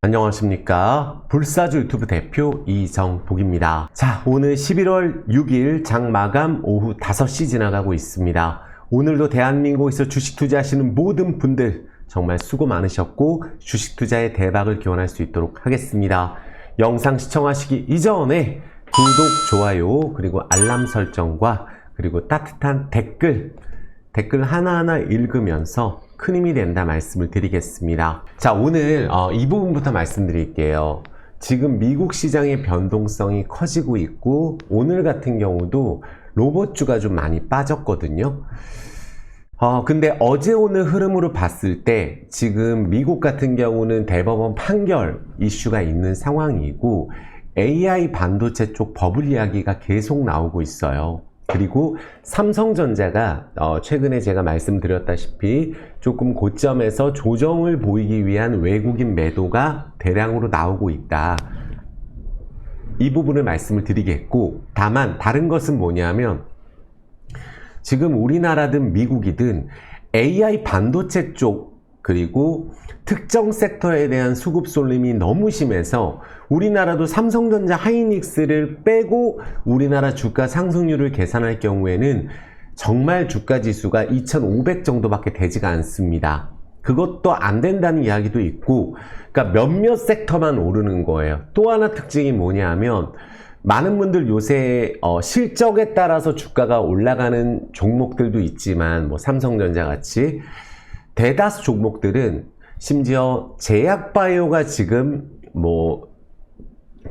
안녕하십니까. 불사조 유튜브 대표 이정복입니다. 자, 오늘 11월 6일 장 마감 오후 5시 지나가고 있습니다. 오늘도 대한민국에서 주식 투자하시는 모든 분들 정말 수고 많으셨고 주식 투자의 대박을 기원할 수 있도록 하겠습니다. 영상 시청하시기 이전에 구독, 좋아요, 그리고 알람 설정과 그리고 따뜻한 댓글 하나하나 읽으면서 큰 힘이 된다 말씀을 드리겠습니다. 자, 오늘 이 부분부터 말씀드릴게요. 지금 미국 시장의 변동성이 커지고 있고 오늘 같은 경우도 로봇주가 좀 많이 빠졌거든요. 근데 어제 오늘 흐름으로 봤을 때 지금 미국 같은 경우는 대법원 판결 이슈가 있는 상황이고 AI 반도체 쪽 버블 이야기가 계속 나오고 있어요. 그리고 삼성전자가 최근에 제가 말씀드렸다시피 조금 고점에서 조정을 보이기 위한 외국인 매도가 대량으로 나오고 있다. 이 부분을 말씀을 드리겠고, 다만 다른 것은 뭐냐면 지금 우리나라든 미국이든 AI 반도체 쪽 그리고 특정 섹터에 대한 수급 쏠림이 너무 심해서 우리나라도 삼성전자 하이닉스를 빼고 우리나라 주가 상승률을 계산할 경우에는 정말 주가 지수가 2500 정도밖에 되지가 않습니다. 그것도 안 된다는 이야기도 있고, 그러니까 몇몇 섹터만 오르는 거예요. 또 하나 특징이 뭐냐 하면 많은 분들 요새 실적에 따라서 주가가 올라가는 종목들도 있지만 뭐 삼성전자 같이 대다수 종목들은 심지어 제약바이오가 지금 뭐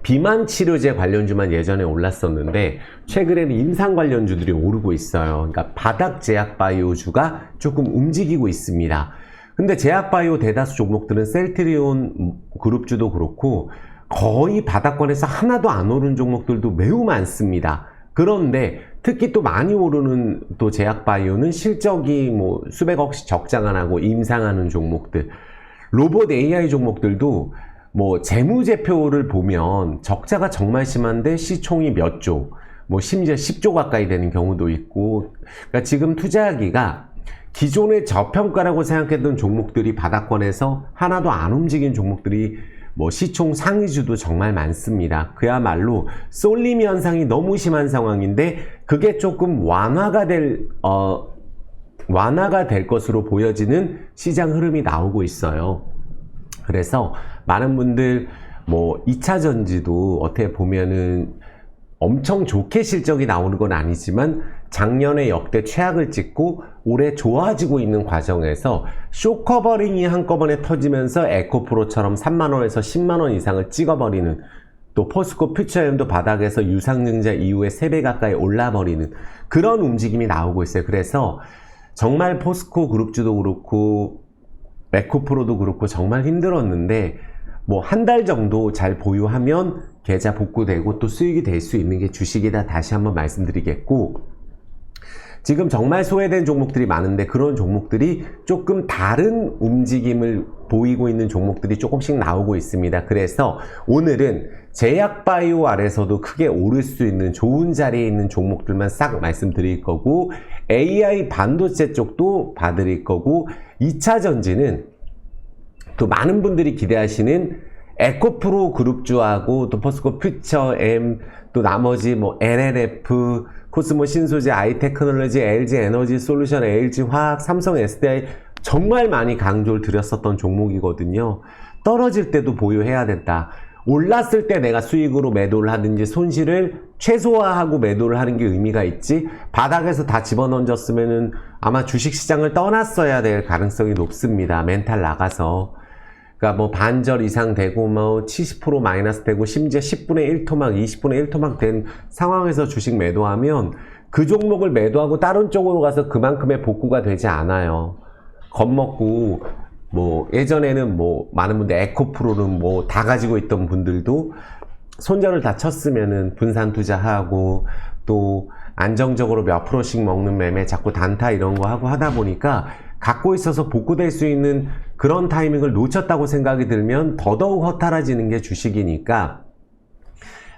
비만 치료제 관련주만 예전에 올랐었는데 최근에는 임상 관련주들이 오르고 있어요. 그러니까 바닥 제약바이오주가 조금 움직이고 있습니다. 근데 제약바이오 대다수 종목들은 셀트리온 그룹주도 그렇고 거의 바닥권에서 하나도 안 오른 종목들도 매우 많습니다. 그런데 특히 또 많이 오르는 또 제약바이오는 실적이 뭐 수백억씩 적장 안 하고 임상하는 종목들, 로봇 AI 종목들도 뭐 재무제표를 보면 적자가 정말 심한데 시총이 몇 조, 뭐 심지어 10조 가까이 되는 경우도 있고, 그러니까 지금 투자하기가 기존의 저평가라고 생각했던 종목들이 바닥권에서 하나도 안 움직인 종목들이 뭐 시총 상위주도 정말 많습니다. 그야말로 쏠림 현상이 너무 심한 상황인데 그게 조금 완화가 될 것으로 보여지는 시장 흐름이 나오고 있어요. 그래서 많은 분들 뭐 2차 전지도 어떻게 보면은 엄청 좋게 실적이 나오는 건 아니지만 작년에 역대 최악을 찍고 올해 좋아지고 있는 과정에서 쇼커버링이 한꺼번에 터지면서 에코프로처럼 3만원에서 10만원 이상을 찍어버리는, 또 포스코 퓨처엠도 바닥에서 유상증자 이후에 3배 가까이 올라버리는 그런 움직임이 나오고 있어요. 그래서 정말 포스코 그룹주도 그렇고 에코프로도 그렇고 정말 힘들었는데 뭐 한 달 정도 잘 보유하면 계좌 복구되고 또 수익이 될 수 있는 게 주식이다 다시 한번 말씀드리겠고, 지금 정말 소외된 종목들이 많은데 그런 종목들이 조금 다른 움직임을 보이고 있는 종목들이 조금씩 나오고 있습니다. 그래서 오늘은 제약바이오 아래서도 크게 오를 수 있는 좋은 자리에 있는 종목들만 싹 말씀드릴 거고, AI 반도체 쪽도 봐드릴 거고, 2차 전지는 또 많은 분들이 기대하시는 에코프로 그룹주하고 또 포스코 퓨처엠, 또 나머지 뭐 LLF, 코스모 신소재, 아이테크놀로지, LG 에너지 솔루션, LG 화학, 삼성 SDI 정말 많이 강조를 드렸었던 종목이거든요. 떨어질 때도 보유해야 된다. 올랐을 때 내가 수익으로 매도를 하든지 손실을 최소화하고 매도를 하는 게 의미가 있지, 바닥에서 다 집어던졌으면은 아마 주식시장을 떠났어야 될 가능성이 높습니다. 멘탈 나가서. 그러니까 뭐 반절 이상 되고 뭐 70% 마이너스 되고 심지어 10분의 1토막, 20분의 1토막 된 상황에서 주식 매도하면 그 종목을 매도하고 다른 쪽으로 가서 그만큼의 복구가 되지 않아요. 겁먹고 뭐 예전에는 뭐 많은 분들 에코프로는 뭐 다 가지고 있던 분들도 손절을 다 쳤으면은 분산 투자하고 또 안정적으로 몇 프로씩 먹는 매매 자꾸 단타 이런 거 하고 하다 보니까 갖고 있어서 복구될 수 있는 그런 타이밍을 놓쳤다고 생각이 들면 더더욱 허탈해지는 게 주식이니까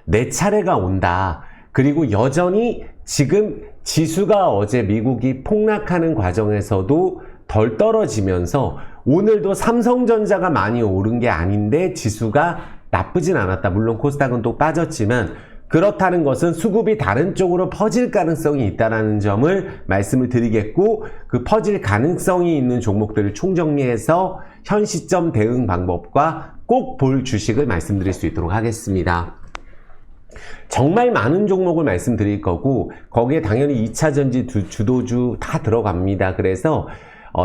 내 차례가 온다. 그리고 여전히 지금 지수가 어제 미국이 폭락하는 과정에서도 덜 떨어지면서 오늘도 삼성전자가 많이 오른 게 아닌데 지수가 나쁘진 않았다. 물론 코스닥은 또 빠졌지만 그렇다는 것은 수급이 다른 쪽으로 퍼질 가능성이 있다는 점을 말씀을 드리겠고, 그 퍼질 가능성이 있는 종목들을 총정리해서 현 시점 대응 방법과 꼭 볼 주식을 말씀드릴 수 있도록 하겠습니다. 정말 많은 종목을 말씀드릴 거고 거기에 당연히 2차전지 주도주 다 들어갑니다. 그래서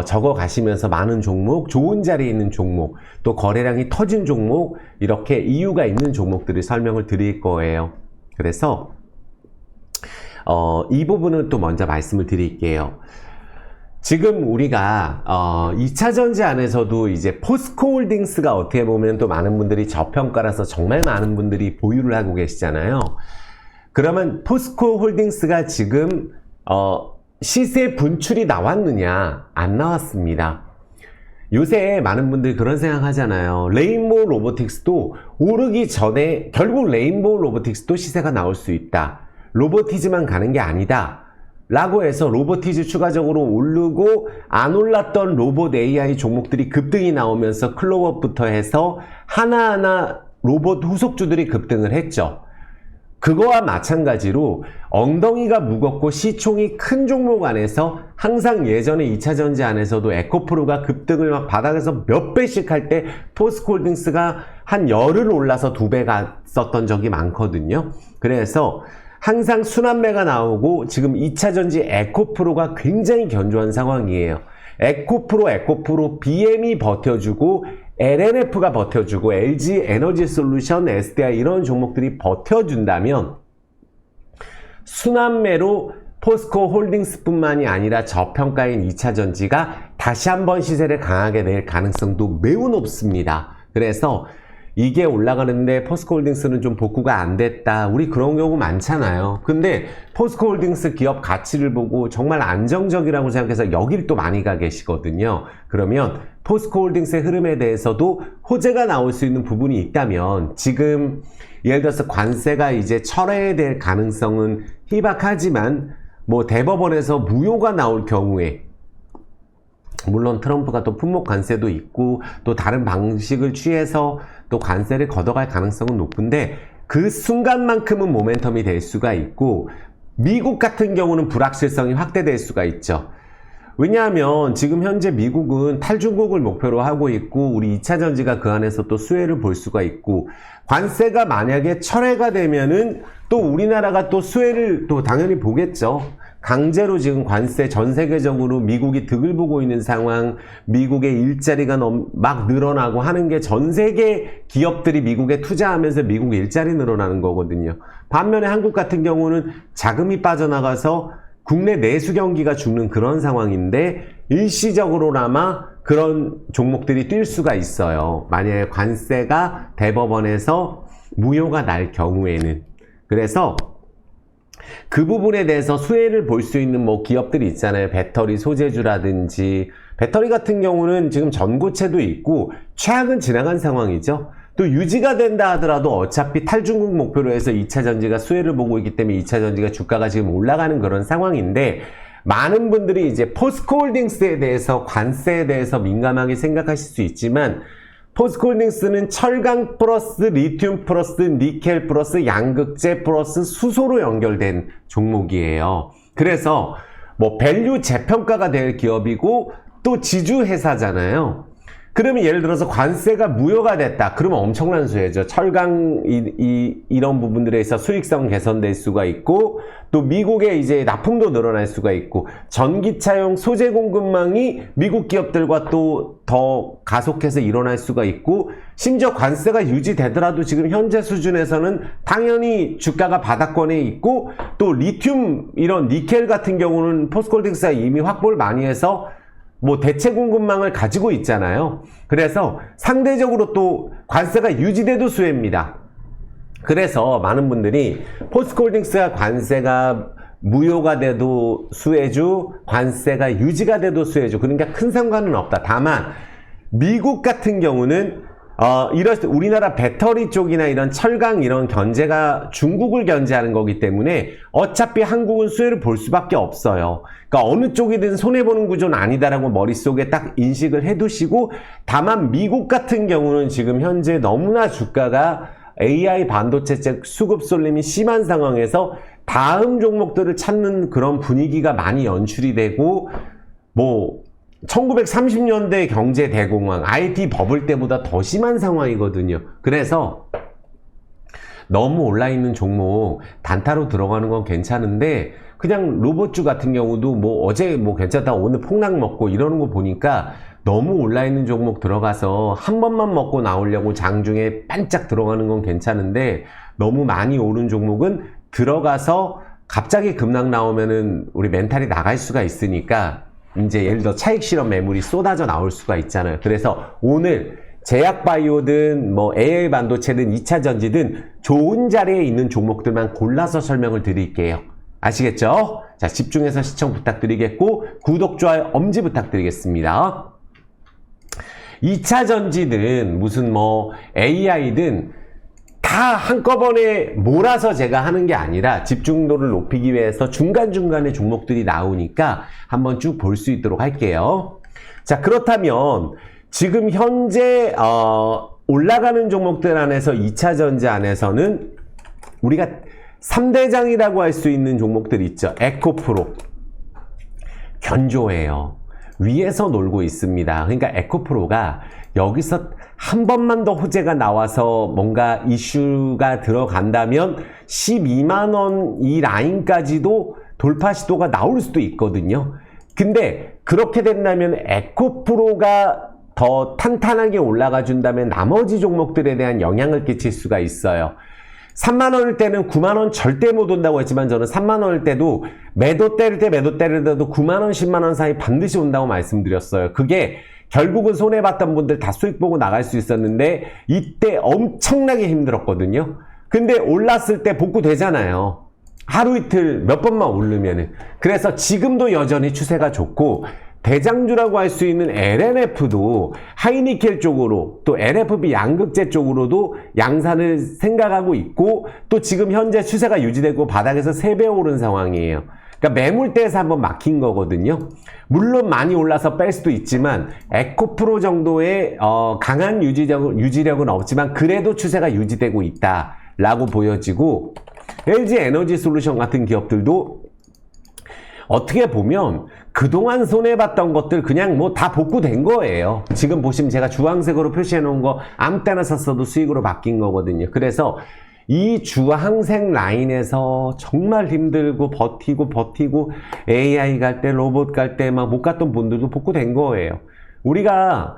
적어 가시면서 많은 종목, 좋은 자리에 있는 종목, 또 거래량이 터진 종목, 이렇게 이유가 있는 종목들을 설명을 드릴 거예요. 그래서 이 부분은 또 먼저 말씀을 드릴게요. 지금 우리가 2차전지 안에서도 이제 포스코홀딩스가 어떻게 보면 또 많은 분들이 저평가라서 정말 많은 분들이 보유를 하고 계시잖아요. 그러면 포스코홀딩스가 지금 시세 분출이 나왔느냐? 안 나왔습니다. 요새 많은 분들이 그런 생각 하잖아요. 레인보우 로보틱스도 오르기 전에 결국 레인보우 로보틱스도 시세가 나올 수 있다. 로보티즈만 가는 게 아니다. 라고 해서 로보티즈 추가적으로 오르고 안 올랐던 로봇 AI 종목들이 급등이 나오면서 클로버부터 해서 하나하나 로봇 후속주들이 급등을 했죠. 그거와 마찬가지로 엉덩이가 무겁고 시총이 큰 종목 안에서 항상 예전에 2차전지 안에서도 에코프로가 급등을 막 바닥에서 몇 배씩 할 때 포스코홀딩스가 한 열흘 올라서 2배 갔었던 적이 많거든요. 그래서 항상 순환매가 나오고 지금 2차전지 에코프로가 굉장히 견조한 상황이에요. 에코프로, BM이 버텨주고 LNF가 버텨주고 LG 에너지 솔루션, SDI 이런 종목들이 버텨준다면 순환매로 포스코 홀딩스뿐만이 아니라 저평가인 2차전지가 다시 한번 시세를 강하게 낼 가능성도 매우 높습니다. 그래서 이게 올라가는데 포스코홀딩스는 좀 복구가 안 됐다. 우리 그런 경우 많잖아요. 근데 포스코홀딩스 기업 가치를 보고 정말 안정적이라고 생각해서 여길 또 많이 가 계시거든요. 그러면 포스코홀딩스의 흐름에 대해서도 호재가 나올 수 있는 부분이 있다면 지금 예를 들어서 관세가 이제 철회될 가능성은 희박하지만 뭐 대법원에서 무효가 나올 경우에 물론 트럼프가 또 품목 관세도 있고 또 다른 방식을 취해서 또 관세를 걷어갈 가능성은 높은데 그 순간만큼은 모멘텀이 될 수가 있고 미국 같은 경우는 불확실성이 확대될 수가 있죠. 왜냐하면 지금 현재 미국은 탈중국을 목표로 하고 있고 우리 2차전지가 그 안에서 또 수혜를 볼 수가 있고 관세가 만약에 철회가 되면은 또 우리나라가 또 수혜를 또 당연히 보겠죠. 강제로 지금 관세 전 세계적으로 미국이 득을 보고 있는 상황, 미국의 일자리가 막 늘어나고 하는 게 전 세계 기업들이 미국에 투자하면서 미국 일자리 늘어나는 거거든요. 반면에 한국 같은 경우는 자금이 빠져나가서 국내 내수 경기가 죽는 그런 상황인데 일시적으로나마 그런 종목들이 뛸 수가 있어요. 만약에 관세가 대법원에서 무효가 날 경우에는. 그래서 그 부분에 대해서 수혜를 볼 수 있는 뭐 기업들이 있잖아요. 배터리 소재주라든지 배터리 같은 경우는 지금 전고체도 있고 최악은 지나간 상황이죠. 또 유지가 된다 하더라도 어차피 탈중국 목표로 해서 2차전지가 수혜를 보고 있기 때문에 2차전지가 주가가 지금 올라가는 그런 상황인데 많은 분들이 이제 포스코홀딩스에 대해서 관세에 대해서 민감하게 생각하실 수 있지만 포스코홀딩스는 철강 플러스 리튬 플러스 니켈 플러스 양극재 플러스 수소로 연결된 종목이에요. 그래서 뭐 밸류 재평가가 될 기업이고 또 지주 회사잖아요. 그러면 예를 들어서 관세가 무효가 됐다. 그러면 엄청난 수혜죠. 철강 이런 부분들에 있어 수익성 개선될 수가 있고 또 미국의 이제 납품도 늘어날 수가 있고 전기차용 소재 공급망이 미국 기업들과 또 더 가속해서 일어날 수가 있고 심지어 관세가 유지되더라도 지금 현재 수준에서는 당연히 주가가 바닥권에 있고 또 리튬 이런 니켈 같은 경우는 포스코홀딩스가 이미 확보를 많이 해서 뭐 대체 공급망을 가지고 있잖아요. 그래서 상대적으로 또 관세가 유지돼도 수혜입니다. 그래서 많은 분들이 포스코홀딩스가 관세가 무효가 돼도 수혜주, 관세가 유지가 돼도 수혜주. 그러니까 큰 상관은 없다. 다만 미국 같은 경우는 우리나라 배터리 쪽이나 이런 철강 이런 견제가 중국을 견제하는 거기 때문에 어차피 한국은 수혜를 볼 수밖에 없어요. 그러니까 어느 쪽이든 손해보는 구조는 아니다라고 머릿속에 딱 인식을 해두시고, 다만 미국 같은 경우는 지금 현재 너무나 주가가 AI 반도체 수급 쏠림이 심한 상황에서 다음 종목들을 찾는 그런 분위기가 많이 연출이 되고, 1930년대 경제 대공황, IT 버블 때보다 더 심한 상황이거든요. 그래서 너무 올라있는 종목 단타로 들어가는 건 괜찮은데, 그냥 로봇주 같은 경우도 어제 괜찮다 오늘 폭락 먹고 이러는 거 보니까 너무 올라있는 종목 들어가서 한 번만 먹고 나오려고 장중에 반짝 들어가는 건 괜찮은데, 너무 많이 오른 종목은 들어가서 갑자기 급락 나오면은 우리 멘탈이 나갈 수가 있으니까 이제 예를 들어 차익 실현 매물이 쏟아져 나올 수가 있잖아요. 그래서 오늘 제약바이오든 AI 반도체든 2차 전지든 좋은 자리에 있는 종목들만 골라서 설명을 드릴게요. 아시겠죠? 자, 집중해서 시청 부탁드리겠고, 구독, 좋아요, 엄지 부탁드리겠습니다. 2차 전지든 무슨 AI든 다 한꺼번에 몰아서 제가 하는 게 아니라 집중도를 높이기 위해서 중간중간에 종목들이 나오니까 한번 쭉 볼 수 있도록 할게요. 자, 그렇다면 지금 현재 올라가는 종목들 안에서 2차 전지 안에서는 우리가 3대장이라고 할 수 있는 종목들 있죠. 에코프로 견조해요. 위에서 놀고 있습니다. 그러니까 에코프로가 여기서 한 번만 더 호재가 나와서 뭔가 이슈가 들어간다면 12만원 이 라인까지도 돌파 시도가 나올 수도 있거든요. 근데 그렇게 된다면 에코프로가 더 탄탄하게 올라가 준다면 나머지 종목들에 대한 영향을 끼칠 수가 있어요. 3만원일 때는 9만원 절대 못 온다고 했지만, 저는 3만원일 때도 매도 때릴 때도 9만원, 10만원 사이 반드시 온다고 말씀드렸어요. 그게 결국은 손해봤던 분들 다 수익 보고 나갈 수 있었는데, 이때 엄청나게 힘들었거든요. 근데 올랐을 때 복구되잖아요. 하루 이틀 몇 번만 오르면은. 그래서 지금도 여전히 추세가 좋고, 대장주라고 할 수 있는 LNF도 하이니켈 쪽으로, 또 LFP 양극재 쪽으로도 양산을 생각하고 있고, 또 지금 현재 추세가 유지되고 바닥에서 3배 오른 상황이에요. 그러니까 매물대에서 한번 막힌 거거든요. 물론 많이 올라서 뺄 수도 있지만 에코프로 정도의 강한 유지력은 없지만 그래도 추세가 유지되고 있다라고 보여지고, LG 에너지 솔루션 같은 기업들도 어떻게 보면 그동안 손해봤던 것들 그냥 다 복구된 거예요. 지금 보시면 제가 주황색으로 표시해 놓은 거 아무 때나 샀어도 수익으로 바뀐 거거든요. 그래서 이 주황색 라인에서 정말 힘들고 버티고 AI 갈 때, 로봇 갈 때 못 갔던 분들도 복구된 거예요. 우리가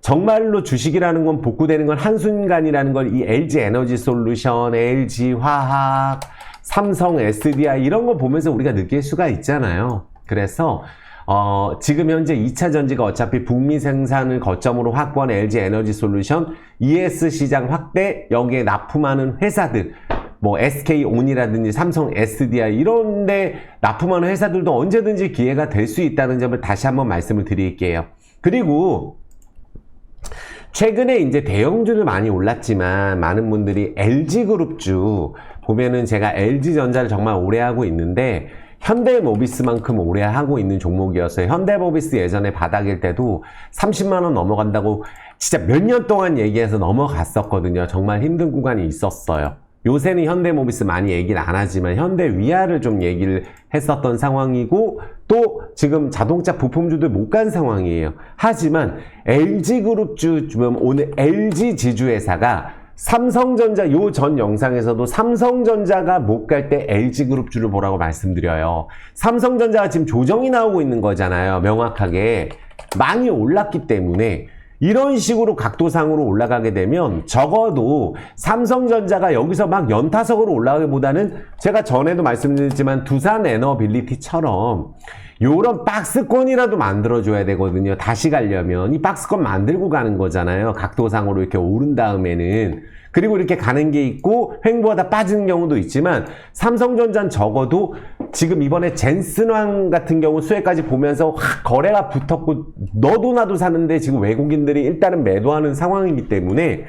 정말로 주식이라는 건 복구되는 건 한순간이라는 걸 이 LG 에너지 솔루션, LG 화학, 삼성 SDI 이런 거 보면서 우리가 느낄 수가 있잖아요. 그래서 지금 현재 2차 전지가 어차피 북미 생산을 거점으로 확보한 LG 에너지 솔루션, ES 시장 확대, 여기에 납품하는 회사들, SK온이라든지 삼성 SDI 이런데 납품하는 회사들도 언제든지 기회가 될 수 있다는 점을 다시 한번 말씀을 드릴게요. 그리고 최근에 이제 대형주를 많이 올랐지만 많은 분들이 LG그룹주 보면은 제가 LG전자를 정말 오래 하고 있는데 현대모비스만큼 오래 하고 있는 종목이었어요. 현대모비스 예전에 바닥일 때도 30만원 넘어간다고 진짜 몇 년 동안 얘기해서 넘어갔었거든요. 정말 힘든 구간이 있었어요. 요새는 현대모비스 많이 얘기를 안 하지만 현대위아를 좀 얘기를 했었던 상황이고, 또 지금 자동차 부품주들 못 간 상황이에요. 하지만 LG그룹주 오늘 LG지주회사가 삼성전자, 요 전 영상에서도 삼성전자가 못 갈 때 LG그룹주를 보라고 말씀드려요. 삼성전자가 지금 조정이 나오고 있는 거잖아요. 명확하게 많이 올랐기 때문에 이런 식으로 각도상으로 올라가게 되면 적어도 삼성전자가 여기서 막 연타석으로 올라가기보다는 제가 전에도 말씀드렸지만 두산 에너빌리티처럼 요런 박스권이라도 만들어줘야 되거든요. 다시 가려면. 이 박스권 만들고 가는 거잖아요. 각도상으로 이렇게 오른 다음에는. 그리고 이렇게 가는 게 있고 횡보하다 빠지는 경우도 있지만 삼성전자는 적어도 지금 이번에 젠슨왕 같은 경우 수혜까지 보면서 확 거래가 붙었고 너도 나도 사는데 지금 외국인들이 일단은 매도하는 상황이기 때문에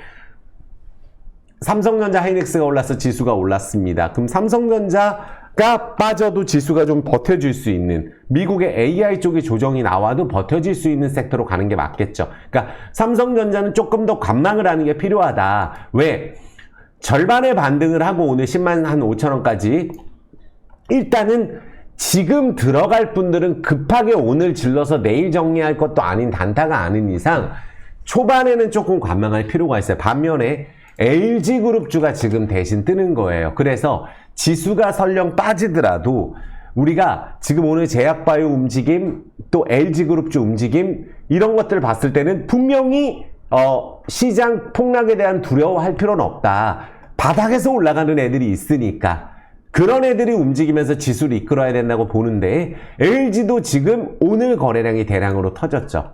삼성전자 하이닉스가 올라서 지수가 올랐습니다. 그럼 삼성전자가 빠져도 지수가 좀 버텨줄 수 있는 미국의 AI 쪽의 조정이 나와도 버텨질 수 있는 섹터로 가는 게 맞겠죠. 그러니까 삼성전자는 조금 더 관망을 하는 게 필요하다. 왜? 절반의 반등을 하고 오늘 10만 한 5천원까지 일단은 지금 들어갈 분들은 급하게 오늘 질러서 내일 정리할 것도 아닌 단타가 아닌 이상 초반에는 조금 관망할 필요가 있어요. 반면에 LG그룹주가 지금 대신 뜨는 거예요. 그래서 지수가 설령 빠지더라도 우리가 지금 오늘 제약바이오 움직임 또 LG그룹주 움직임 이런 것들을 봤을 때는 분명히 시장 폭락에 대한 두려워할 필요는 없다. 바닥에서 올라가는 애들이 있으니까 그런 애들이 움직이면서 지수를 이끌어야 된다고 보는데 LG도 지금 오늘 거래량이 대량으로 터졌죠.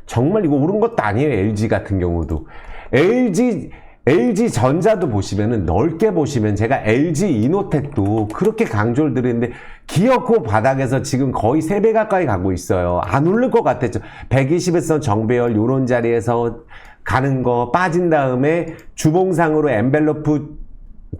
정말 이거 오른 것도 아니에요. LG 같은 경우도. LG전자도 보시면은 넓게 보시면 제가 LG이노텍도 그렇게 강조를 드리는데 기어코 바닥에서 지금 거의 3배 가까이 가고 있어요. 안 오를 것 같았죠. 120에서 정배열 요런 자리에서 가는 거 빠진 다음에 주봉상으로 엔벨로프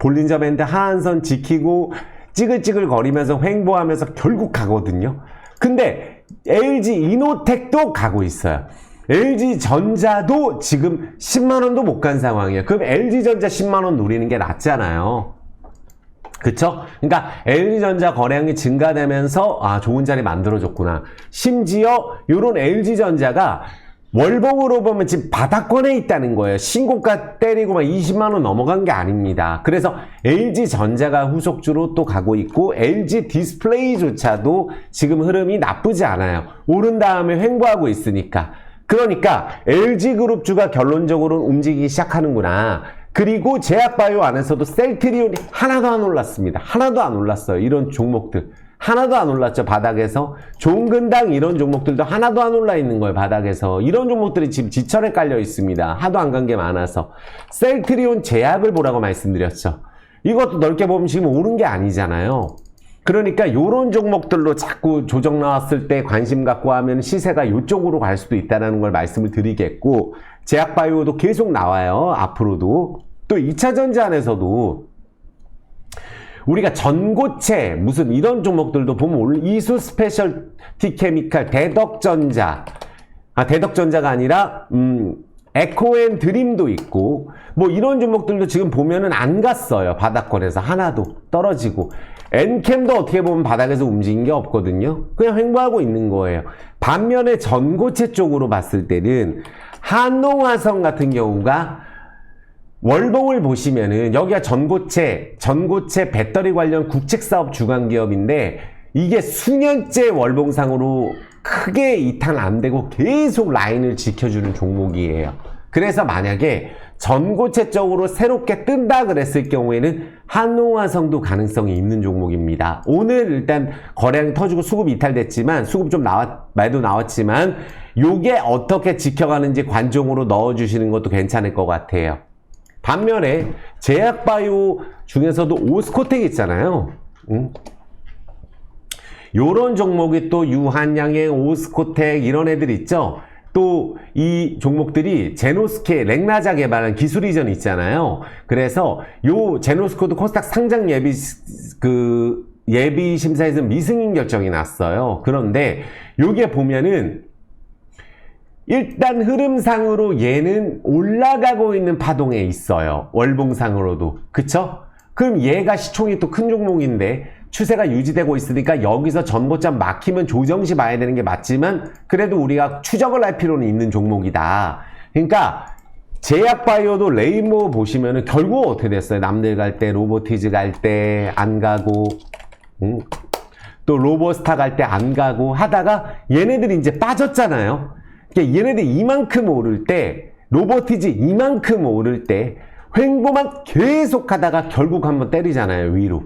볼린저 밴드 하한선 지키고 찌글찌글 거리면서 횡보하면서 결국 가거든요. 근데 LG이노텍도 가고 있어요. LG전자도 지금 10만원도 못 간 상황이에요. 그럼 LG전자 10만원 노리는 게 낫잖아요. 그쵸? 그러니까 LG전자 거래량이 증가되면서 좋은 자리 만들어줬구나. 심지어 요런 LG전자가 월봉으로 보면 지금 바닥권에 있다는 거예요. 신고가 때리고 막 20만원 넘어간 게 아닙니다. 그래서 LG전자가 후속주로 또 가고 있고 LG디스플레이조차도 지금 흐름이 나쁘지 않아요. 오른 다음에 횡보하고 있으니까. 그러니까 LG그룹주가 결론적으로 움직이기 시작하는구나. 그리고 제약바이오 안에서도 셀트리온이 하나도 안 올랐습니다. 하나도 안 올랐어요. 이런 종목들. 하나도 안 올랐죠. 바닥에서. 종근당 이런 종목들도 하나도 안 올라 있는 거예요. 바닥에서. 이런 종목들이 지금 지철에 깔려 있습니다. 하도 안 간 게 많아서. 셀트리온 제약을 보라고 말씀드렸죠. 이것도 넓게 보면 지금 오른 게 아니잖아요. 그러니까 이런 종목들로 자꾸 조정 나왔을 때 관심 갖고 하면 시세가 이쪽으로 갈 수도 있다는 걸 말씀을 드리겠고 제약바이오도 계속 나와요. 앞으로도. 또 2차전지 안에서도 우리가 전고체 무슨 이런 종목들도 보면 오늘 이수 스페셜티 케미칼 대덕전자 대덕전자가 아니라 에코앤 드림도 있고 뭐 이런 종목들도 지금 보면은 안 갔어요. 바닥권에서 하나도 떨어지고 엔캠도 어떻게 보면 바닥에서 움직인 게 없거든요. 그냥 횡보하고 있는 거예요. 반면에 전고체 쪽으로 봤을 때는 한농화성 같은 경우가 월봉을 보시면은 여기가 전고체 배터리 관련 국책사업 주관기업인데 이게 수년째 월봉상으로 크게 이탈 안 되고 계속 라인을 지켜주는 종목이에요. 그래서 만약에 전고체 쪽으로 새롭게 뜬다 그랬을 경우에는 한농화성도 가능성이 있는 종목입니다. 오늘 일단 거래량이 터지고 수급 이탈됐지만 수급 좀 말도 나왔지만 요게 어떻게 지켜가는지 관종으로 넣어주시는 것도 괜찮을 것 같아요. 반면에 제약바이오 중에서도 오스코텍 있잖아요. 요런 종목이 또 유한양행, 오스코텍 이런 애들 있죠. 또 이 종목들이 제노스케, 렉나자 개발한 기술 이전 있잖아요. 그래서 요 제노스코도 코스닥 상장 예비 심사에서 미승인 결정이 났어요. 그런데 요게 보면은 일단 흐름상으로 얘는 올라가고 있는 파동에 있어요. 월봉상으로도. 그쵸? 그럼 얘가 시총이 또 큰 종목인데 추세가 유지되고 있으니까 여기서 전고점 막히면 조정시 봐야 되는 게 맞지만 그래도 우리가 추적을 할 필요는 있는 종목이다. 그러니까 제약바이오도 레인보우 보시면은 결국 어떻게 됐어요? 남들 갈 때 로보티즈 갈 때 안 가고 또 로보스타 갈 때 안 가고 하다가 얘네들이 이제 빠졌잖아요. 그러니까 얘네들 이만큼 오를 때 로보티즈 이만큼 오를 때 횡보만 계속 하다가 결국 한번 때리잖아요. 위로.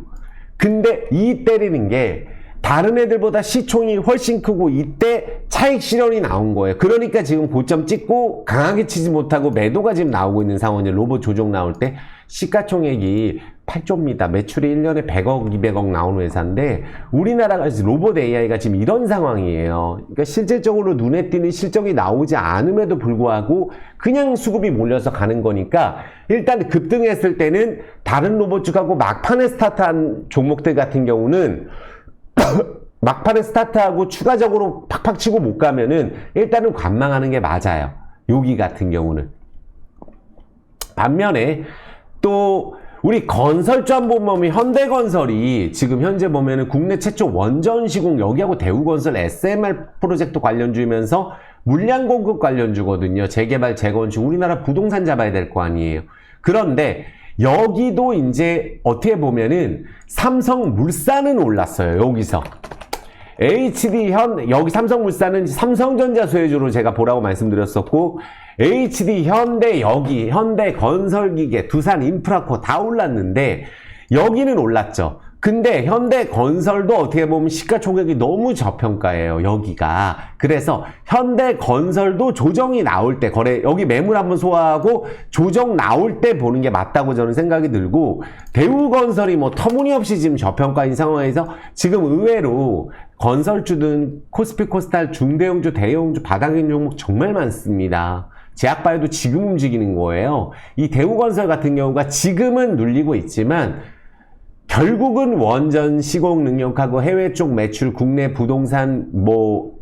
근데 이 때리는 게 다른 애들보다 시총이 훨씬 크고 이때 차익 실현이 나온 거예요. 그러니까 지금 고점 찍고 강하게 치지 못하고 매도가 지금 나오고 있는 상황이에요. 로봇 조정 나올 때 시가총액이 8조입니다. 매출이 1년에 100억, 200억 나오는 회사인데 우리나라가 로봇 AI가 지금 이런 상황이에요. 그러니까 실질적으로 눈에 띄는 실적이 나오지 않음에도 불구하고 그냥 수급이 몰려서 가는 거니까 일단 급등했을 때는 다른 로봇주하고 막판에 스타트한 종목들 같은 경우는 막판에 스타트하고 추가적으로 팍팍 치고 못 가면은 일단은 관망하는 게 맞아요. 여기 같은 경우는. 반면에 또 우리 건설주 한번 보면 현대건설이 지금 현재 보면은 국내 최초 원전 시공 여기하고 대우건설 SMR 프로젝트 관련주이면서 물량 공급 관련주거든요. 재개발, 재건축 우리나라 부동산 잡아야 될 거 아니에요. 그런데 여기도 이제 어떻게 보면은 삼성물산은 올랐어요. 여기서. 여기 삼성물산은 삼성전자 소유주로 제가 보라고 말씀드렸었고, HD 현대 여기, 현대건설기계, 두산인프라코 다 올랐는데, 여기는 올랐죠. 근데 현대건설도 어떻게 보면 시가총액이 너무 저평가예요. 여기가. 그래서 현대건설도 조정이 나올 때 여기 매물 한번 소화하고 조정 나올 때 보는 게 맞다고 저는 생각이 들고 대우건설이 뭐 터무니없이 지금 저평가인 상황에서 지금 의외로 건설주든 코스피 코스닥 중대형주, 대형주, 바닥인 종목 정말 많습니다. 제약바이오도 지금 움직이는 거예요. 이 대우건설 같은 경우가 지금은 눌리고 있지만 결국은 원전 시공 능력하고 해외 쪽 매출, 국내 부동산,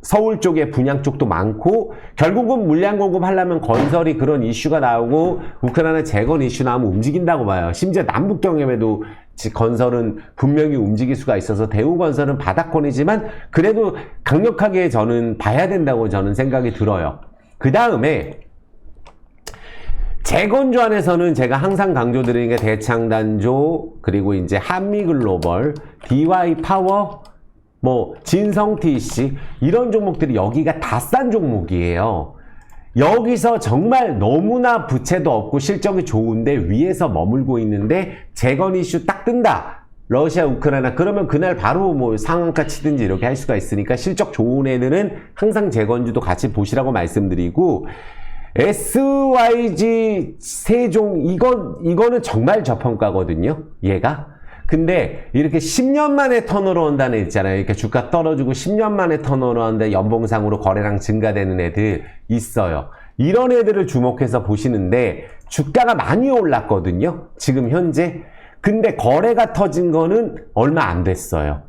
서울 쪽에 분양 쪽도 많고, 결국은 물량 공급하려면 건설이 그런 이슈가 나오고, 우크라이나 재건 이슈 나오면 움직인다고 봐요. 심지어 남북 경협에도 건설은 분명히 움직일 수가 있어서 대우건설은 바닥권이지만, 그래도 강력하게 저는 봐야 된다고 저는 생각이 들어요. 그 다음에, 재건주 안에서는 제가 항상 강조드리는 게 대창단조, 그리고 이제 한미글로벌, DY파워, 진성TC 이런 종목들이 여기가 다 싼 종목이에요. 여기서 정말 너무나 부채도 없고 실적이 좋은데 위에서 머물고 있는데 재건 이슈 딱 뜬다. 러시아, 우크라이나 그러면 그날 바로 상한가 치든지 이렇게 할 수가 있으니까 실적 좋은 애들은 항상 재건주도 같이 보시라고 말씀드리고 SYG 세종 이거는 정말 저평가거든요. 얘가. 근데 이렇게 10년 만에 턴으로 온다는 애 있잖아요. 이렇게 주가 떨어지고 10년 만에 턴으로 하는데 연봉상으로 거래량 증가되는 애들 있어요. 이런 애들을 주목해서 보시는데 주가가 많이 올랐거든요. 지금 현재. 근데 거래가 터진 거는 얼마 안 됐어요.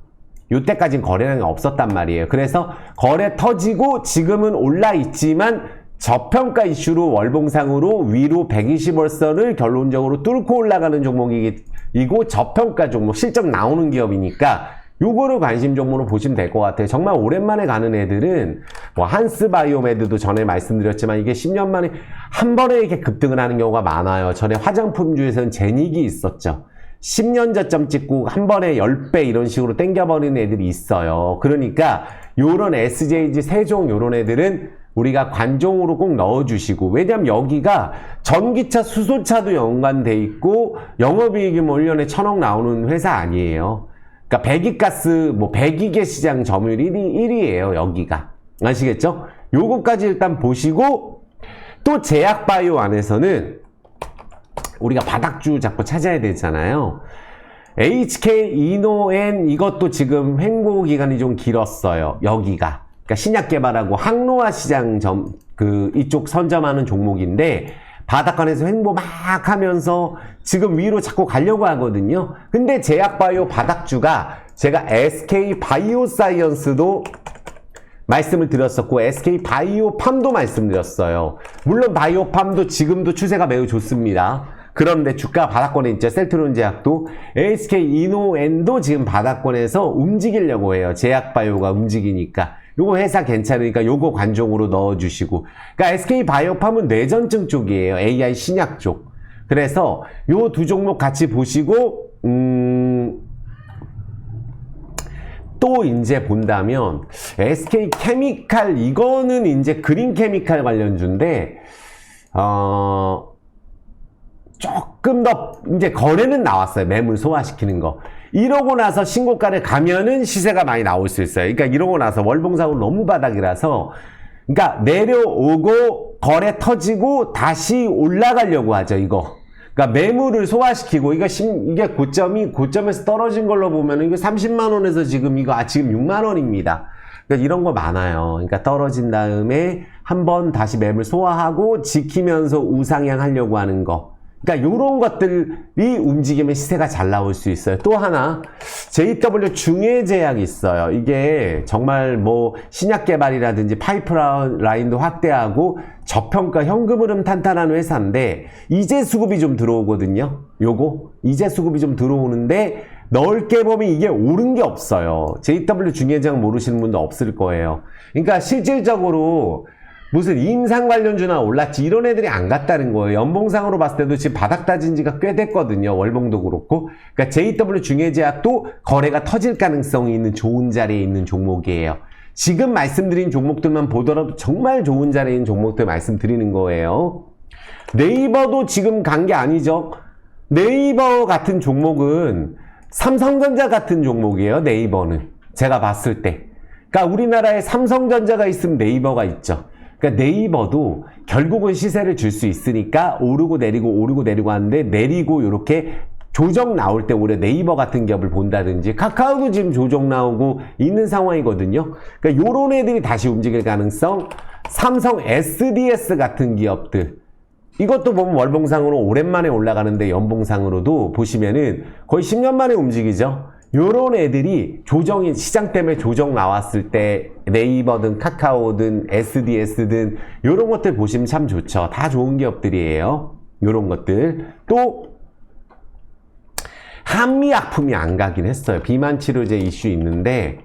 요때까지는 거래량이 없었단 말이에요. 그래서 거래 터지고 지금은 올라 있지만 저평가 이슈로 월봉상으로 위로 120월선을 결론적으로 뚫고 올라가는 종목이고 저평가 종목, 실적 나오는 기업이니까 요거를 관심 종목으로 보시면 될 것 같아요. 정말 오랜만에 가는 애들은 한스바이오메드도 전에 말씀드렸지만 이게 10년 만에 한 번에 이렇게 급등을 하는 경우가 많아요. 전에 화장품주에서는 제닉이 있었죠. 10년 저점 찍고 한 번에 10배 이런 식으로 땡겨버리는 애들이 있어요. 그러니까 요런 SJG, 세종 요런 애들은 우리가 관종으로 꼭 넣어주시고, 왜냐면 여기가 전기차, 수소차도 연관돼 있고 영업이익이 1년에 1,000억 나오는 회사 아니에요. 그러니까 배기가스, 배기계 시장 점유율 1위예요, 여기가. 아시겠죠? 요거까지 일단 보시고, 또 제약바이오 안에서는 우리가 바닥주 자꾸 찾아야 되잖아요. HK 이노엔 이것도 지금 횡보 기간이 좀 길었어요. 여기가. 그러니까 신약 개발하고 항로화 시장 이쪽 선점하는 종목인데 바닥권에서 횡보 막 하면서 지금 위로 자꾸 가려고 하거든요. 근데 제약바이오 바닥주가 제가 SK 바이오사이언스도 말씀을 드렸었고 SK 바이오팜도 말씀드렸어요. 물론 바이오팜도 지금도 추세가 매우 좋습니다. 그런데 주가 바닥권에 있죠. 셀트론 제약도. SK 이노엔도 지금 바닥권에서 움직이려고 해요. 제약바이오가 움직이니까. 요거 회사 괜찮으니까 요거 관종으로 넣어주시고. 그러니까 SK 바이오팜은 뇌전증 쪽이에요. AI 신약 쪽. 그래서 요 두 종목 같이 보시고, 또 이제 본다면 SK 케미칼 이거는 이제 그린 케미칼 관련주인데 조금 더 이제 거래는 나왔어요. 매물 소화시키는 거. 이러고 나서 신고가를 가면은 시세가 많이 나올 수 있어요. 그러니까 이러고 나서 월봉상으로 너무 바닥이라서 그러니까 내려오고 거래 터지고 다시 올라가려고 하죠, 이거. 그러니까 매물을 소화시키고 이게 고점에서 떨어진 걸로 보면 이게 30만 원에서 지금 지금 6만 원입니다. 그러니까 이런 거 많아요. 그러니까 떨어진 다음에 한번 다시 매물 소화하고 지키면서 우상향 하려고 하는 거. 그러니까 이런 것들이 움직이면 시세가 잘 나올 수 있어요. 또 하나 JW 중해제약이 있어요. 이게 정말 뭐 신약 개발이라든지 파이프라인도 확대하고 저평가 현금 흐름 탄탄한 회사인데 이제 수급이 좀 들어오거든요. 이제 수급이 좀 들어오는데 넓게 보면 이게 오른 게 없어요. JW 중해제약 모르시는 분도 없을 거예요. 그러니까 실질적으로 무슨 임상 관련주나 올랐지 이런 애들이 안 갔다는 거예요. 연봉상으로 봤을 때도 지금 바닥 다진 지가 꽤 됐거든요. 월봉도 그렇고. 그러니까 JW 중해제약도 거래가 터질 가능성이 있는 좋은 자리에 있는 종목이에요. 지금 말씀드린 종목들만 보더라도 정말 좋은 자리에 있는 종목들 말씀드리는 거예요. 네이버도 지금 간 게 아니죠. 네이버 같은 종목은 삼성전자 같은 종목이에요. 네이버는. 제가 봤을 때. 그러니까 우리나라에 삼성전자가 있으면 네이버가 있죠. 그러니까 네이버도 결국은 시세를 줄 수 있으니까 오르고 내리고 하는데 내리고 이렇게 조정 나올 때 오히려 네이버 같은 기업을 본다든지 카카오도 지금 조정 나오고 있는 상황이거든요. 그러니까 요런 애들이 다시 움직일 가능성, 삼성 SDS 같은 기업들 이것도 보면 월봉상으로 오랜만에 올라가는데 연봉상으로도 보시면은 거의 10년 만에 움직이죠. 요런 애들이 시장 때문에 조정 나왔을 때 네이버든 카카오든 SDS든 요런 것들 보시면 참 좋죠. 다 좋은 기업들이에요. 요런 것들. 또 한미약품이 안 가긴 했어요. 비만 치료제 이슈 있는데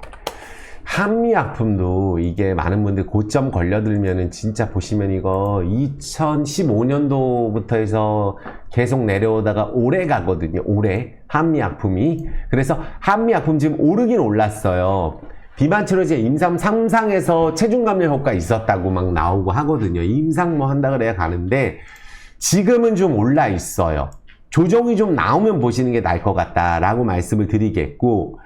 한미약품도 이게 많은 분들 고점 걸려들면은 진짜 보시면 이거 2015년도부터 해서 계속 내려오다가 오래 가거든요. 오래. 한미약품이. 그래서 한미약품 지금 오르긴 올랐어요. 비만치료제 임상 3상에서 체중 감량 효과 있었다고 막 나오고 하거든요. 임상 뭐 한다 그래야 가는데 지금은 좀 올라 있어요. 조정이 좀 나오면 보시는 게 나을 것 같다라고 말씀을 드리겠고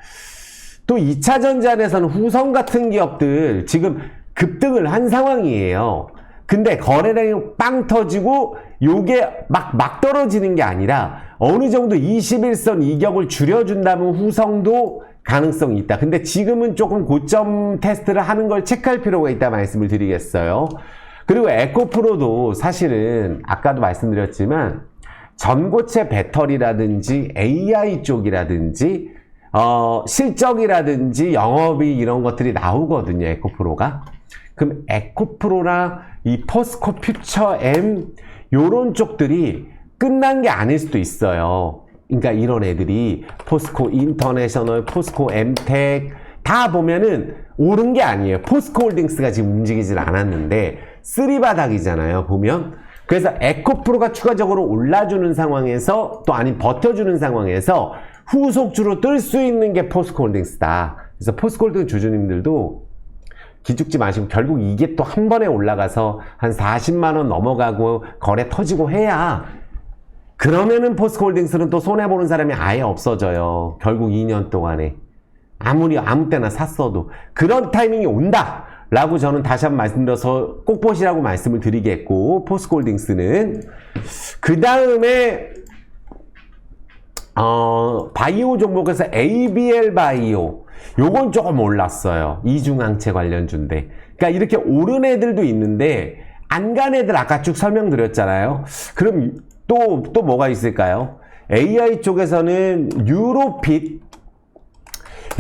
또 2차전지안에서는 후성 같은 기업들 지금 급등을 한 상황이에요. 근데 거래량이 빵 터지고 요게 막 떨어지는 게 아니라 어느 정도 21선 이격을 줄여준다면 후성도 가능성이 있다. 근데 지금은 조금 고점 테스트를 하는 걸 체크할 필요가 있다 말씀을 드리겠어요. 그리고 에코프로도 사실은 아까도 말씀드렸지만 전고체 배터리라든지 AI 쪽이라든지 실적이라든지 영업이 이런 것들이 나오거든요. 에코프로가. 그럼 에코프로랑 이 포스코 퓨처엠 요런 쪽들이 끝난 게 아닐 수도 있어요. 그러니까 이런 애들이 포스코 인터내셔널, 포스코 엠텍 다 보면은 오른 게 아니에요. 포스코 홀딩스가 지금 움직이질 않았는데 쓰리바닥이잖아요. 보면. 그래서 에코프로가 추가적으로 올라주는 상황에서 또 아니 버텨주는 상황에서 후속주로 뜰 수 있는 게 포스코 홀딩스다. 그래서 포스코 홀딩스 주주님들도 기죽지 마시고 결국 이게 또 한 번에 올라가서 한 40만원 넘어가고 거래 터지고 해야 그러면은 포스코 홀딩스는 또 손해보는 사람이 아예 없어져요. 결국 2년 동안에. 아무리 아무 때나 샀어도. 그런 타이밍이 온다! 라고 저는 다시 한번 말씀드려서 꼭 보시라고 말씀을 드리겠고, 포스코 홀딩스는. 그 다음에, 바이오 종목에서 ABL 바이오. 요건 조금 올랐어요. 이중항체 관련주인데. 그러니까 이렇게 오른 애들도 있는데, 안 간 애들 아까 쭉 설명드렸잖아요. 그럼 또 뭐가 있을까요? AI 쪽에서는 유로핏.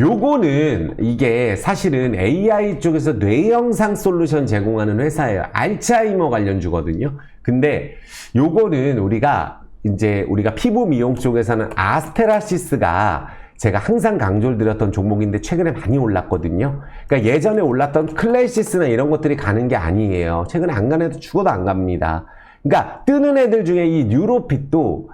요거는 이게 사실은 AI 쪽에서 뇌영상 솔루션 제공하는 회사예요. 알츠하이머 관련주거든요. 근데 요거는 우리가 피부 미용 쪽에서는 아스테라시스가 제가 항상 강조를 드렸던 종목인데 최근에 많이 올랐거든요. 그러니까 예전에 올랐던 클래시스나 이런 것들이 가는 게 아니에요. 최근에 안 가는 애도 죽어도 안 갑니다. 그러니까 뜨는 애들 중에 이 뉴로핏도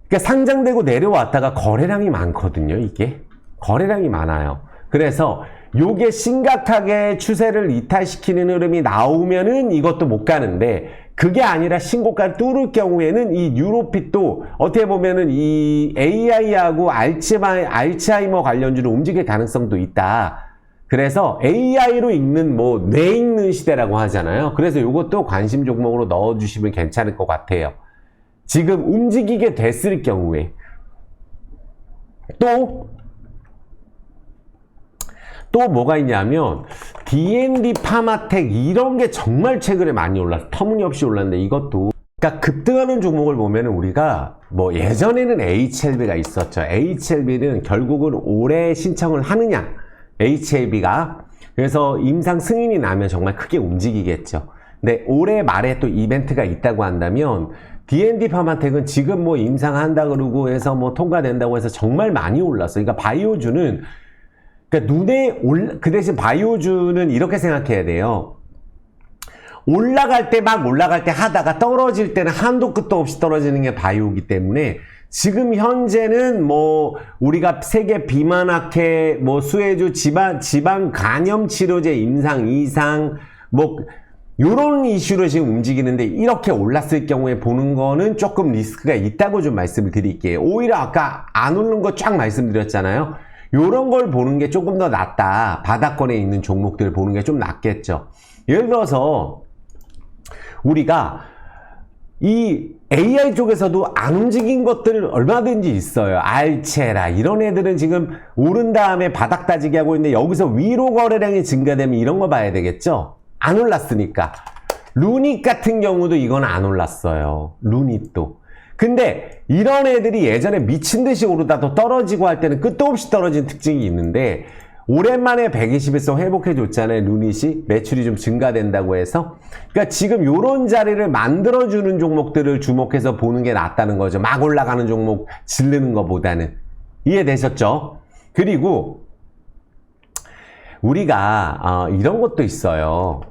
그러니까 상장되고 내려왔다가 거래량이 많거든요. 이게 거래량이 많아요. 그래서 요게 심각하게 추세를 이탈시키는 흐름이 나오면은 이것도 못 가는데 그게 아니라 신고가를 뚫을 경우에는 이 뉴로핏도 어떻게 보면은 이 AI하고 알츠하이머 관련주로 움직일 가능성도 있다. 그래서 AI로 읽는 뇌 읽는 시대라고 하잖아요. 그래서 이것도 관심 종목으로 넣어주시면 괜찮을 것 같아요. 지금 움직이게 됐을 경우에 또 뭐가 있냐면 D&D 파마텍 이런 게 정말 최근에 많이 올랐어. 터무니없이 올랐는데 이것도 그러니까 급등하는 종목을 보면은 우리가 예전에는 HLB가 있었죠. HLB는 결국은 올해 신청을 하느냐 HLB가 그래서 임상 승인이 나면 정말 크게 움직이겠죠. 근데 올해 말에 또 이벤트가 있다고 한다면 D&D 파마텍은 지금 임상한다 그러고 해서 통과된다고 해서 정말 많이 올랐어. 그러니까 바이오주는 그러니까 그 대신 바이오주는 이렇게 생각해야 돼요. 올라갈 때 막 올라갈 때 하다가 떨어질 때는 한도 끝도 없이 떨어지는 게 바이오기 때문에 지금 현재는 우리가 세계 비만학회 수혜주 지방 간염 치료제 임상 이상 요런 이슈로 지금 움직이는데 이렇게 올랐을 경우에 보는 거는 조금 리스크가 있다고 좀 말씀을 드릴게요. 오히려 아까 안 오른 거 쫙 말씀드렸잖아요. 요런 걸 보는 게 조금 더 낫다. 바닥권에 있는 종목들 보는 게 좀 낫겠죠. 예를 들어서 우리가 이 AI 쪽에서도 안 움직인 것들 얼마든지 있어요. 알체라 이런 애들은 지금 오른 다음에 바닥 따지기 하고 있는데 여기서 위로 거래량이 증가되면 이런 거 봐야 되겠죠. 안 올랐으니까. 루닛 같은 경우도 이건 안 올랐어요. 루닛도. 근데 이런 애들이 예전에 미친 듯이 오르다도 떨어지고 할 때는 끝도 없이 떨어진 특징이 있는데 오랜만에 120에서 회복해 줬잖아요. 루닛이 매출이 좀 증가된다고 해서. 그러니까 지금 요런 자리를 만들어 주는 종목들을 주목해서 보는 게 낫다는 거죠. 막 올라가는 종목 지르는 것보다는. 이해되셨죠? 그리고 우리가 이런 것도 있어요.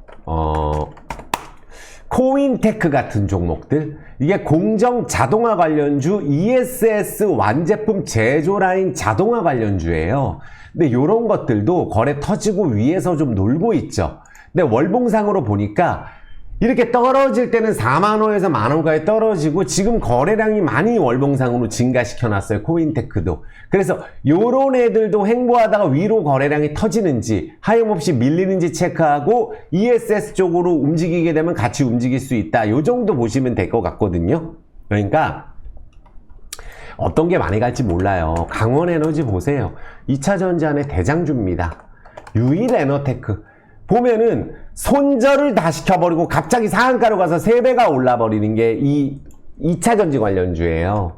코인테크 같은 종목들, 이게 공정 자동화 관련주 ESS 완제품 제조 라인 자동화 관련주예요. 근데 이런 것들도 거래 터지고 위에서 좀 놀고 있죠. 근데 월봉상으로 보니까 이렇게 떨어질 때는 4만원에서 만원가에 떨어지고 지금 거래량이 많이 월봉상으로 증가시켜놨어요. 코인테크도. 그래서 요런 애들도 횡보하다가 위로 거래량이 터지는지 하염없이 밀리는지 체크하고 ESS 쪽으로 움직이게 되면 같이 움직일 수 있다. 요 정도 보시면 될 것 같거든요. 그러니까 어떤 게 많이 갈지 몰라요. 강원에너지 보세요. 2차전지 안에 대장주입니다. 유일에너테크. 보면은 손절을 다 시켜버리고 갑자기 상한가로 가서 3배가 올라버리는 게 이 2차전지 관련주예요.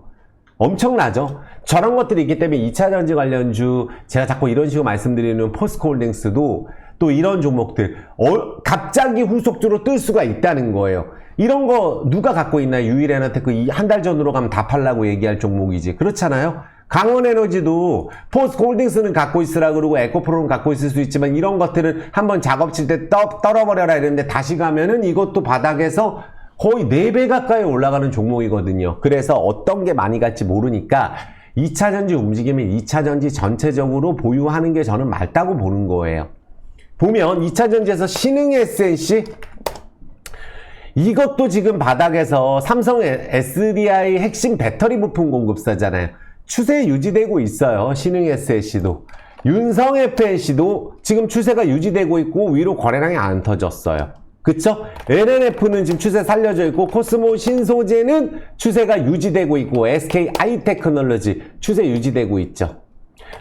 엄청나죠? 저런 것들이 있기 때문에 2차전지 관련주, 제가 자꾸 이런 식으로 말씀드리는 포스코홀딩스도 또 이런 종목들 갑자기 후속주로 뜰 수가 있다는 거예요. 이런 거 누가 갖고 있나요? 유일에너테크 한 달 전으로 가면 다 팔라고 얘기할 종목이지. 그렇잖아요? 강원에너지도 포스코홀딩스는 갖고 있으라 그러고 에코프로는 갖고 있을 수 있지만 이런 것들은 한번 작업 칠 때 떨어버려라 이랬는데 다시 가면은 이것도 바닥에서 거의 4배 가까이 올라가는 종목이거든요. 그래서 어떤 게 많이 갈지 모르니까 2차전지 움직이면 2차전지 전체적으로 보유하는 게 저는 맞다고 보는 거예요. 보면 2차전지에서 신흥 SNC 이것도 지금 바닥에서 삼성 SDI 핵심 배터리 부품 공급사잖아요. 추세 유지되고 있어요. 신흥 SNC도. 윤성 FNC도 지금 추세가 유지되고 있고 위로 거래량이 안 터졌어요. 그쵸? LNF는 지금 추세 살려져 있고 코스모 신소재는 추세가 유지되고 있고 SK 아이테크놀로지 추세 유지되고 있죠.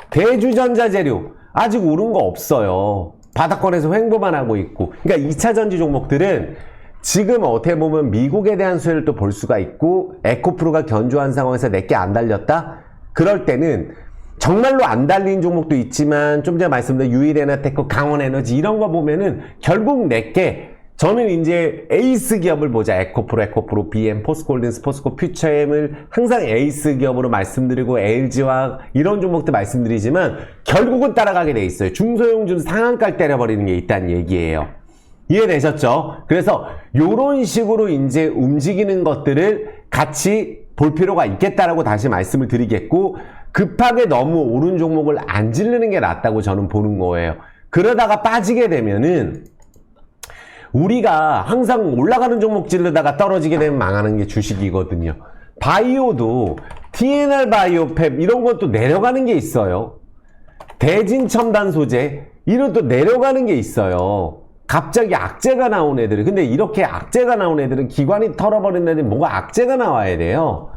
대주전자재료 아직 오른 거 없어요. 바닥권에서 횡보만 하고 있고. 그러니까 2차전지 종목들은 지금 어떻게 보면 미국에 대한 수혜를 또 볼 수가 있고 에코프로가 견조한 상황에서 내게 안 달렸다? 그럴 때는 정말로 안 달린 종목도 있지만 좀 전에 말씀드린 유일에너테크, 강원에너지 이런 거 보면은 결국 내게 저는 이제 에이스 기업을 보자. 에코프로, BM, 포스코홀딩스, 포스코 퓨처엠을 항상 에이스 기업으로 말씀드리고 LG와 이런 종목도 말씀드리지만 결국은 따라가게 돼 있어요. 중소형주는 상한가를 때려버리는 게 있다는 얘기예요. 이해되셨죠? 그래서 요런 식으로 이제 움직이는 것들을 같이 볼 필요가 있겠다라고 다시 말씀을 드리겠고 급하게 너무 오른 종목을 안 지르는 게 낫다고 저는 보는 거예요. 그러다가 빠지게 되면은 우리가 항상 올라가는 종목 찌르다가 떨어지게 되면 망하는 게 주식이거든요. 바이오도 TNR 바이오팹 이런 것도 내려가는 게 있어요. 대진첨단 소재 이런 또 내려가는 게 있어요. 갑자기 악재가 나온 애들이. 근데 이렇게 악재가 나온 애들은 기관이 털어버린 애들이 뭐가 악재가 나와야 돼요.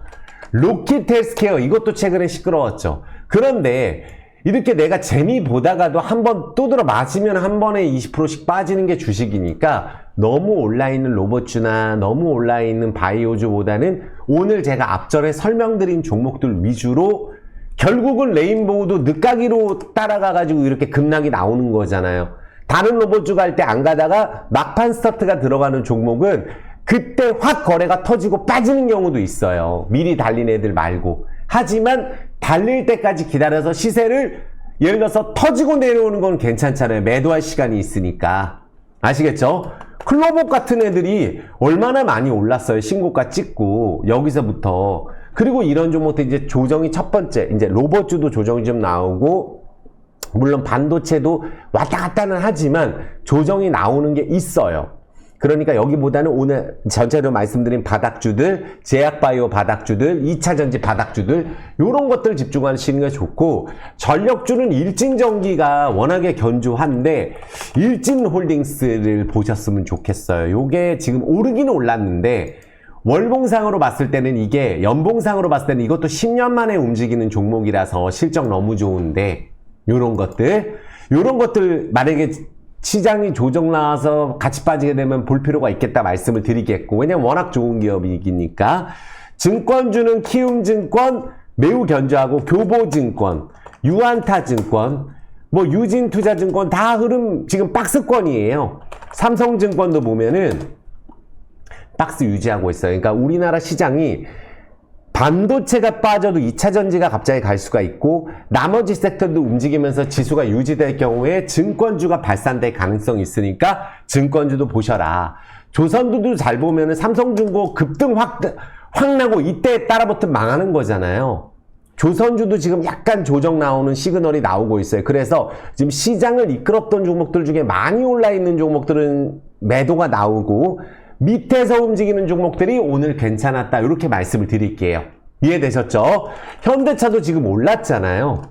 로킷 헬스케어 이것도 최근에 시끄러웠죠. 그런데 이렇게 내가 재미 보다가도 한번 두드러 맞으면 한 번에 20%씩 빠지는 게 주식이니까 너무 올라있는 로봇주나 너무 올라있는 바이오주보다는 오늘 제가 앞전에 설명드린 종목들 위주로 결국은 레인보우도 늦가기로 따라가가지고 이렇게 급락이 나오는 거잖아요. 다른 로봇주 갈 때 안 가다가 막판 스타트가 들어가는 종목은 그때 확 거래가 터지고 빠지는 경우도 있어요. 미리 달린 애들 말고. 하지만 달릴 때까지 기다려서 시세를 예를 들어서 터지고 내려오는 건 괜찮잖아요. 매도할 시간이 있으니까. 아시겠죠? 클로봇 같은 애들이 얼마나 많이 올랐어요. 신고가 찍고 여기서부터. 그리고 이런 종목도 이제 조정이 첫 번째 이제 로봇주도 조정이 좀 나오고 물론 반도체도 왔다 갔다는 하지만 조정이 나오는 게 있어요. 그러니까 여기보다는 오늘 전체로 말씀드린 바닥주들, 제약바이오 바닥주들, 2차전지 바닥주들 이런 것들 집중하시는 게 좋고 전력주는 일진전기가 워낙에 견조한데 일진홀딩스를 보셨으면 좋겠어요. 요게 지금 오르긴 올랐는데 월봉상으로 봤을 때는 이게 연봉상으로 봤을 때는 이것도 10년 만에 움직이는 종목이라서 실적 너무 좋은데 요런 것들 만약에 시장이 조정 나와서 같이 빠지게 되면 볼 필요가 있겠다 말씀을 드리겠고 왜냐면 워낙 좋은 기업이니까 증권주는 키움증권 매우 견조하고 교보증권, 유안타증권, 뭐 유진투자증권 다 흐름 지금 박스권이에요. 삼성증권도 보면은 박스 유지하고 있어요. 그러니까 우리나라 시장이 반도체가 빠져도 2차전지가 갑자기 갈 수가 있고 나머지 섹터도 움직이면서 지수가 유지될 경우에 증권주가 발산될 가능성이 있으니까 증권주도 보셔라. 조선주도 잘 보면은 삼성중고 급등 확 나고 이때 따라붙으면 망하는 거잖아요. 조선주도 지금 약간 조정 나오는 시그널이 나오고 있어요. 그래서 지금 시장을 이끌었던 종목들 중에 많이 올라있는 종목들은 매도가 나오고 밑에서 움직이는 종목들이 오늘 괜찮았다 이렇게 말씀을 드릴게요. 이해되셨죠? 현대차도 지금 올랐잖아요.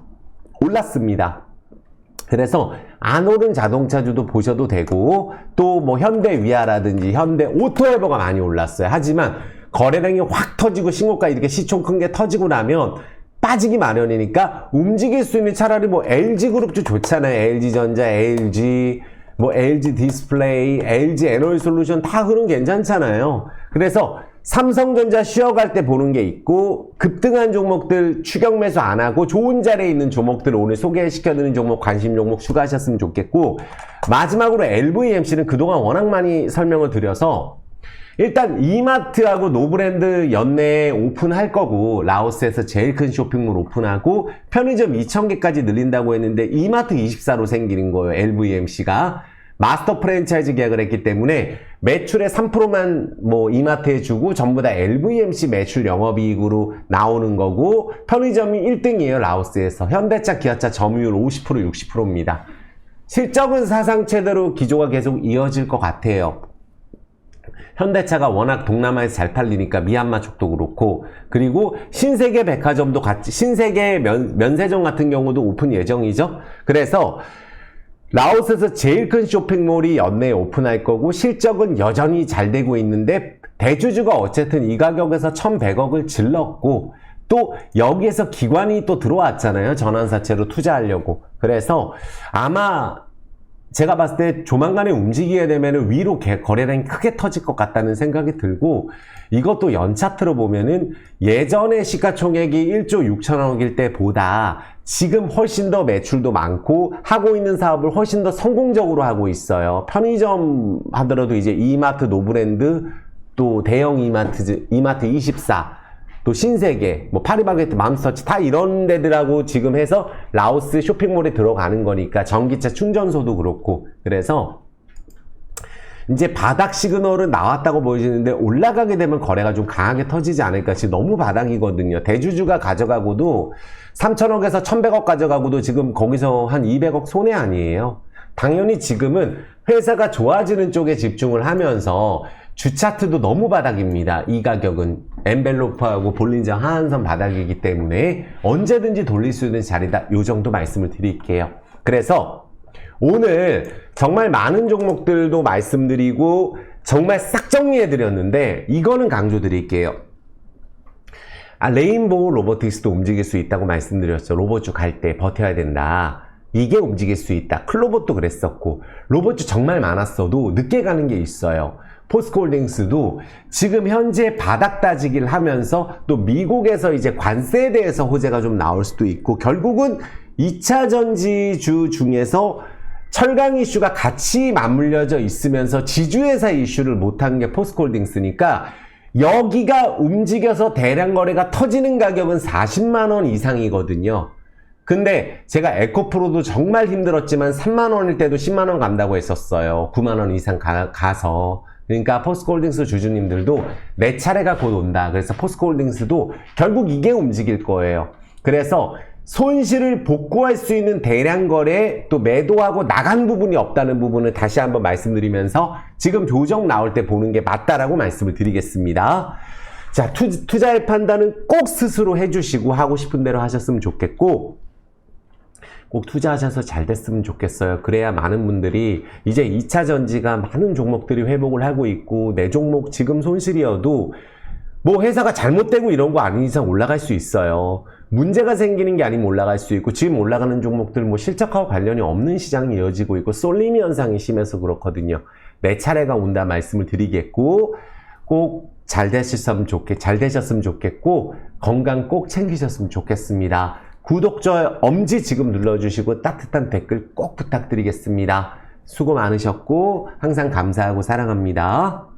올랐습니다. 그래서 안 오른 자동차주도 보셔도 되고 또 뭐 현대위아라든지 현대오토에버가 많이 올랐어요. 하지만 거래량이 확 터지고 신고가 이렇게 시총 큰 게 터지고 나면 빠지기 마련이니까 움직일 수 있는 차라리 뭐 LG그룹주 좋잖아요. LG전자, LG 뭐 LG 디스플레이, LG 에너지솔루션 다 흐름 괜찮잖아요. 그래서 삼성전자 쉬어갈 때 보는 게 있고 급등한 종목들 추격 매수 안 하고 좋은 자리에 있는 종목들을 오늘 소개시켜드리는 종목 관심 종목 추가하셨으면 좋겠고 마지막으로 LVMC는 그동안 워낙 많이 설명을 드려서 일단 이마트하고 노브랜드 연내에 오픈할 거고 라오스에서 제일 큰 쇼핑몰 오픈하고 편의점 2,000개까지 늘린다고 했는데 이마트 24로 생기는 거예요. LVMC가 마스터 프랜차이즈 계약을 했기 때문에 매출의 3%만 뭐 이마트에 주고 전부 다 LVMC 매출 영업이익으로 나오는 거고 편의점이 1등이에요. 라오스에서. 현대차, 기아차 점유율 50%, 60%입니다. 실적은 사상 최대로 기조가 계속 이어질 것 같아요. 현대차가 워낙 동남아에서 잘 팔리니까 미얀마 쪽도 그렇고 그리고 신세계 백화점도 같이 신세계 면세점 같은 경우도 오픈 예정이죠. 그래서 라오스에서 제일 큰 쇼핑몰이 연내에 오픈할 거고 실적은 여전히 잘 되고 있는데 대주주가 어쨌든 이 가격에서 1,100억을 질렀고 또 여기에서 기관이 또 들어왔잖아요. 전환사채로 투자하려고. 그래서 아마 제가 봤을 때 조만간에 움직이게 되면 위로 거래량이 크게 터질 것 같다는 생각이 들고 이것도 연차트로 보면은 예전에 시가총액이 1조 6천억일 때보다 지금 훨씬 더 매출도 많고 하고 있는 사업을 훨씬 더 성공적으로 하고 있어요. 편의점 하더라도 이제 이마트, 노브랜드 또 대형 이마트 24 또 신세계, 뭐 파리바게뜨, 맘스터치 다 이런 데들하고 지금 해서 라오스 쇼핑몰에 들어가는 거니까 전기차 충전소도 그렇고 그래서 이제 바닥 시그널은 나왔다고 보여지는데 올라가게 되면 거래가 좀 강하게 터지지 않을까. 지금 너무 바닥이거든요. 대주주가 가져가고도 3천억에서 1,100억 가져가고도 지금 거기서 한 200억 손해 아니에요. 당연히 지금은 회사가 좋아지는 쪽에 집중을 하면서 주차트도 너무 바닥입니다. 이 가격은 엔벨로프하고 볼린저 하한선 바닥이기 때문에 언제든지 돌릴 수 있는 자리다. 요 정도 말씀을 드릴게요. 그래서 오늘 정말 많은 종목들도 말씀드리고 정말 싹 정리해 드렸는데 이거는 강조 드릴게요. 레인보우 로보틱스도 움직일 수 있다고 말씀드렸죠. 로봇주 갈 때 버텨야 된다. 이게 움직일 수 있다. 클로봇도 그랬었고 로봇주 정말 많았어도 늦게 가는 게 있어요. 포스코홀딩스도 지금 현재 바닥 따지기를 하면서 또 미국에서 이제 관세에 대해서 호재가 좀 나올 수도 있고 결국은 2차 전지주 중에서 철강 이슈가 같이 맞물려져 있으면서 지주회사 이슈를 못한 게 포스코홀딩스니까 여기가 움직여서 대량 거래가 터지는 가격은 40만원 이상이거든요. 근데 제가 에코프로도 정말 힘들었지만 3만원일 때도 10만원 간다고 했었어요. 9만원 이상 가서. 그러니까 포스코홀딩스 주주님들도 내 차례가 곧 온다. 그래서 포스코홀딩스도 결국 이게 움직일 거예요. 그래서 손실을 복구할 수 있는 대량 거래에 또 매도하고 나간 부분이 없다는 부분을 다시 한번 말씀드리면서 지금 조정 나올 때 보는 게 맞다라고 말씀을 드리겠습니다. 자, 투자의 판단은 꼭 스스로 해주시고 하고 싶은 대로 하셨으면 좋겠고 꼭 투자하셔서 잘 됐으면 좋겠어요. 그래야 많은 분들이 이제 2차 전지가 많은 종목들이 회복을 하고 있고 내 종목 지금 손실이어도 뭐 회사가 잘못되고 이런 거 아닌 이상 올라갈 수 있어요. 문제가 생기는 게 아니면 올라갈 수 있고 지금 올라가는 종목들 뭐 실적하고 관련이 없는 시장이 이어지고 있고 쏠림 현상이 심해서 그렇거든요. 내 차례가 온다 말씀을 드리겠고 꼭 잘 되셨으면 좋겠고 건강 꼭 챙기셨으면 좋겠습니다. 구독, 좋아요, 엄지 지금 눌러주시고 따뜻한 댓글 꼭 부탁드리겠습니다. 수고 많으셨고 항상 감사하고 사랑합니다.